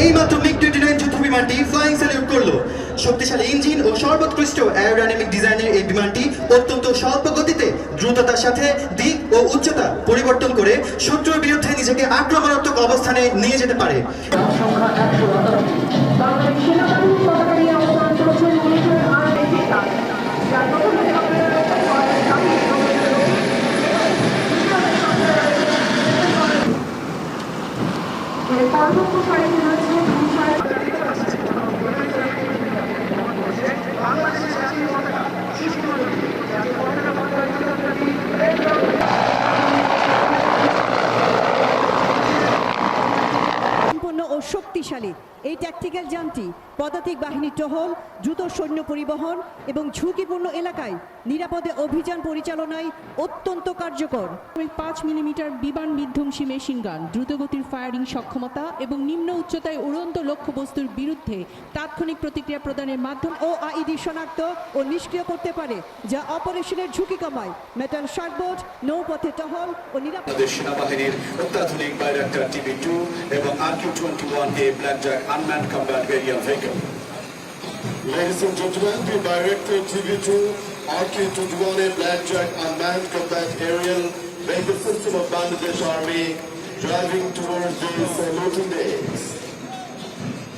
এইমাত্র মিগ-29 যুদ্ধ বিমানটি ফ্লাইং স্যালিউট করলো। শক্তিশালী ইঞ্জিন ও সর্বোৎকৃষ্ট অ্যারোডাইনামিক ডিজাইনের এই বিমানটি অত্যন্ত স্বল্প গতিতে দ্রুততার সাথে দিক ও উচ্চতা পরিবর্তন করে শত্রুর বিরুদ্ধে নিজেকে আক্রমণাত্মক অবস্থানে নিয়ে যেতে পারে। শক্তিশালী এই ট্যাকটিক্যাল যানটি পদাতিক বাহিনীর টহল, দ্রুত সৈন্য পরিবহন এবং ঝুঁকিপূর্ণ এলাকায় নিরাপদে অভিযান পরিচালনায় অত্যন্ত কার্যকর। 5 মিলিমিটার বিমান বিধ্বংসী মেশিনগান, দ্রুতগতির ফায়ারিং সক্ষমতা এবং নিম্ন উচ্চতায় উড়ন্ত লক্ষ্যবস্তুর বিরুদ্ধে তাৎক্ষণিক প্রতিক্রিয়া প্রদানের মাধ্যমে OIED শনাক্ত ও নিষ্ক্রিয় করতে পারে, যা অপারেশনের ঝুঁকি কমায়। মেটাল শার্কবোট নৌপথে টহল ও নিরাপদ সেনাবাহিনীর অত্যাধুনিক বাইরাক্টার TB2 এবং RQ-21A blackjack unmanned combat variant vehicle. Ladies and gentlemen, the Director TB2 RQ-21A Blackjack Unmanned Combat Aerial Vehicle System of Bangladesh Army driving towards the saluting days.